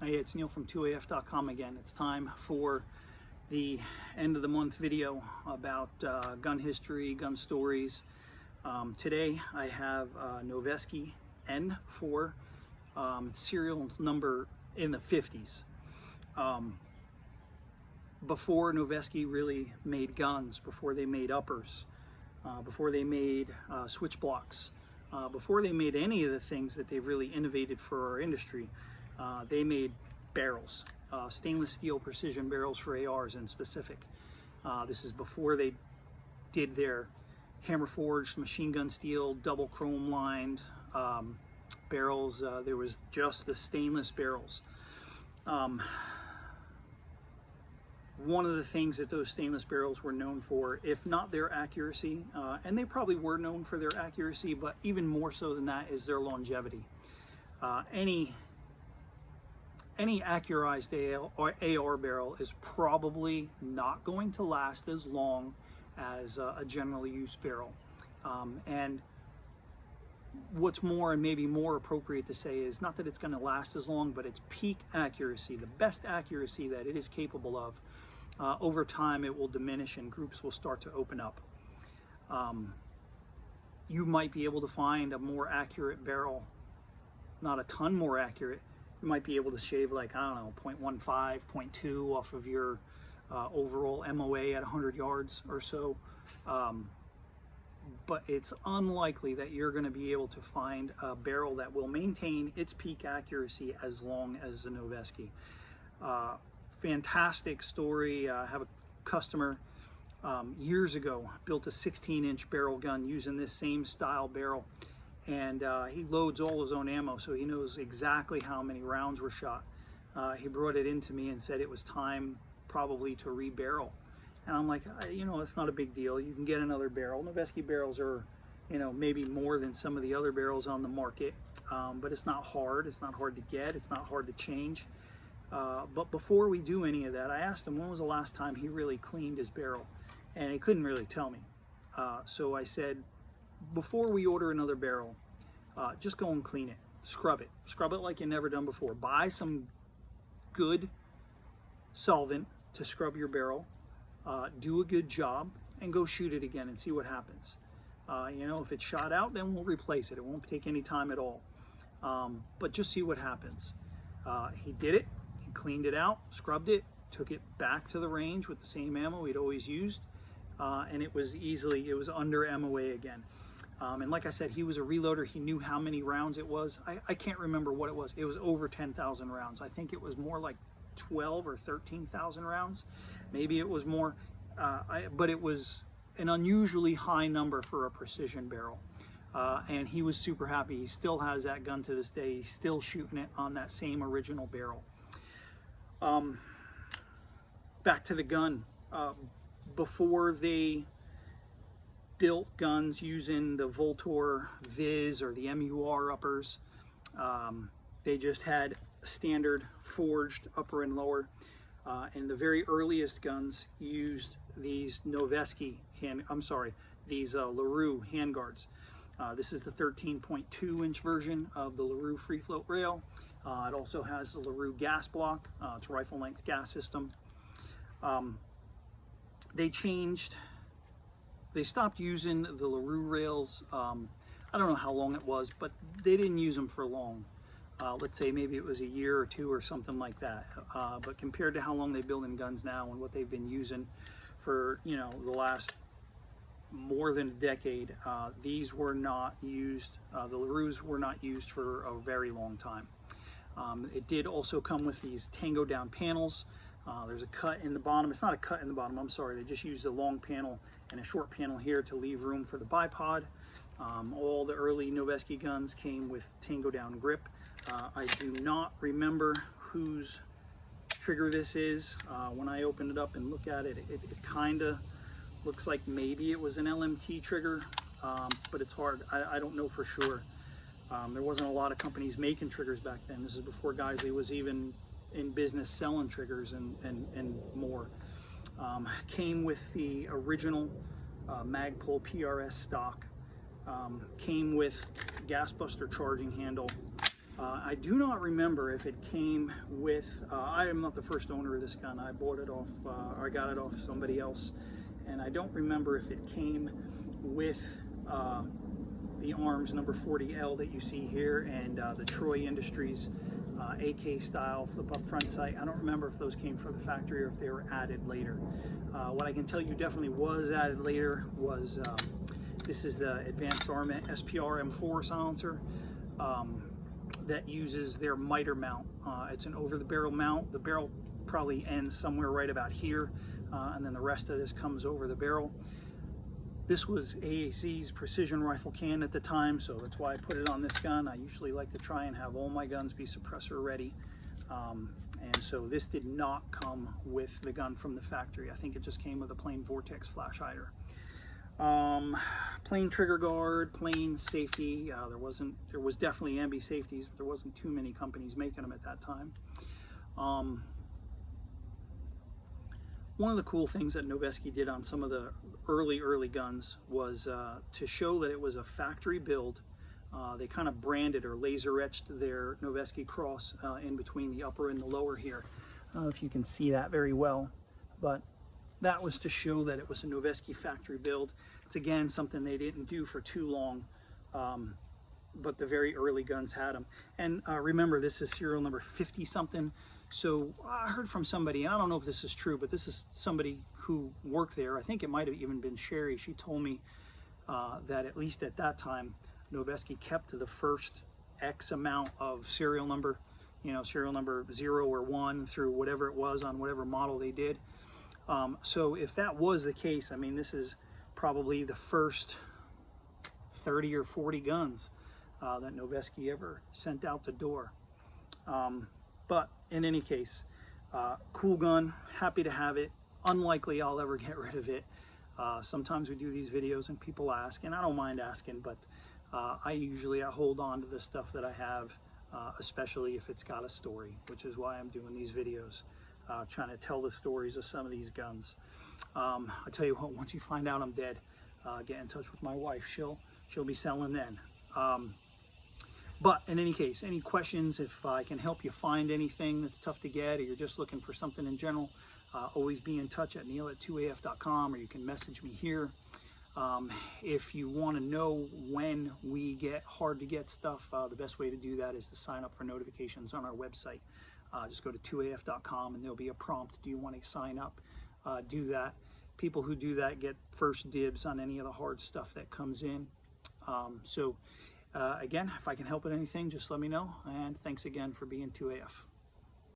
Hey, it's Neil from 2af.com again. It's time for the end of the month video about gun history, gun stories. Today I have Noveske N4 serial number in the 50s. Before Noveske really made guns, before they made uppers, before they made switch blocks, before they made any of the things that they've really innovated for our industry, they made barrels, stainless steel precision barrels for ARs in specific. This is before they did their hammer forged machine gun steel, double chrome lined barrels. There was just the stainless barrels. One of the things that those stainless barrels were known for, if not their accuracy, and they probably were known for their accuracy, but even more so than that is their longevity. Any accurized AR barrel is probably not going to last as long as a generally used barrel. And what's more, and maybe more appropriate to say, is not that it's going to last as long, but its peak accuracy, the best accuracy that it is capable of, over time it will diminish and groups will start to open up. You might be able to find a more accurate barrel, not a ton more accurate. You might be able to shave, like, I don't know, 0.15, 0.2 off of your overall MOA at 100 yards or so. But it's unlikely that you're going to be able to find a barrel that will maintain its peak accuracy as long as the Noveske. Fantastic story. I have a customer years ago built a 16-inch barrel gun using this same style barrel. And he loads all his own ammo, so he knows exactly how many rounds were shot. He brought it into me and said it was time probably to re-barrel. And I'm like, it's not a big deal. You can get another barrel. Noveske barrels are, maybe more than some of the other barrels on the market, but it's not hard. It's not hard to get. It's not hard to change. But before we do any of that, I asked him when was the last time he really cleaned his barrel, and he couldn't really tell me. So I said, before we order another barrel, just go and clean it, scrub it like you've never done before. Buy some good solvent to scrub your barrel, do a good job, and go shoot it again and see what happens. If it's shot out, then we'll replace it. It won't take any time at all, but just see what happens. He did it. He cleaned it out, scrubbed it, took it back to the range with the same ammo he'd always used, and it was under MOA again. And like I said, he was a reloader. He knew how many rounds it was. I can't remember what it was. It was over 10,000 rounds. I think it was more like 12 or 13,000 rounds. Maybe it was more, but it was an unusually high number for a precision barrel. And he was super happy. He still has that gun to this day. He's still shooting it on that same original barrel. Back to the gun. Before they built guns using the Voltor Viz or the MUR uppers, they just had standard forged upper and lower, and the very earliest guns used these Noveske these LaRue handguards. This is the 13.2-inch version of the LaRue free float rail. It also has the LaRue gas block. It's a rifle length gas system. They stopped using the LaRue rails. I don't know how long it was, but they didn't use them for long. Let's say maybe it was a year or two or something like that. But compared to how long they build in guns now and what they've been using for, the last more than a decade, these were not used. The LaRues were not used for a very long time. It did also come with these tango down panels. There's a cut in the bottom. It's not a cut in the bottom, I'm sorry. They just used a long panel and a short panel here to leave room for the bipod. All the early Noveske guns came with tango down grip. I do not remember whose trigger this is. When I opened it up and look at it, it kind of looks like maybe it was an LMT trigger, but it's hard. I don't know for sure. There wasn't a lot of companies making triggers back then. This is before Geisley was even in business selling triggers and more. Came with the original Magpul PRS stock. Came with gas buster charging handle. I do not remember if it came with, I am not the first owner of this gun. I bought it off, or I got it off somebody else. And I don't remember if it came with the arms number 40L that you see here and the Troy Industries AK style flip up front sight. I don't remember if those came from the factory or if they were added later. What I can tell you definitely was added later was this is the Advanced Armament SPR M4 silencer that uses their miter mount. It's an over the barrel mount. The barrel probably ends somewhere right about here, and then the rest of this comes over the barrel. This was AAC's precision rifle can at the time, so that's why I put it on this gun. I usually like to try and have all my guns be suppressor ready. And so this did not come with the gun from the factory. I think it just came with a plain Vortex flash hider. Plain trigger guard, plain safety. There was definitely ambi safeties, but there wasn't too many companies making them at that time. One of the cool things that Noveske did on some of the early guns was to show that it was a factory build. They kind of branded or laser etched their Noveske cross in between the upper and the lower here. I don't know if you can see that very well, but that was to show that it was a Noveske factory build. It's again something they didn't do for too long, but the very early guns had them. And remember, this is serial number 50 something. So I heard from somebody, and I don't know if this is true, but this is somebody who worked there. I think it might have even been Sherry. She told me that at least at that time, Noveske kept the first X amount of serial number, serial number 0 or 1 through whatever it was on whatever model they did. So if that was the case, I mean, this is probably the first 30 or 40 guns that Noveske ever sent out the door. But in any case, cool gun, happy to have it. Unlikely I'll ever get rid of it. Sometimes we do these videos and people ask, and I don't mind asking, but I hold on to the stuff that I have, especially if it's got a story, which is why I'm doing these videos, trying to tell the stories of some of these guns. I tell you what, once you find out I'm dead, get in touch with my wife. She'll be selling then. But in any case, any questions, if I can help you find anything that's tough to get, or you're just looking for something in general, always be in touch at neil@2af.com, or you can message me here. If you want to know when we get hard to get stuff, the best way to do that is to sign up for notifications on our website. Just go to 2af.com and there'll be a prompt. Do you want to sign up? Do that. People who do that get first dibs on any of the hard stuff that comes in. Again, if I can help with anything, just let me know. And thanks again for being 2AF.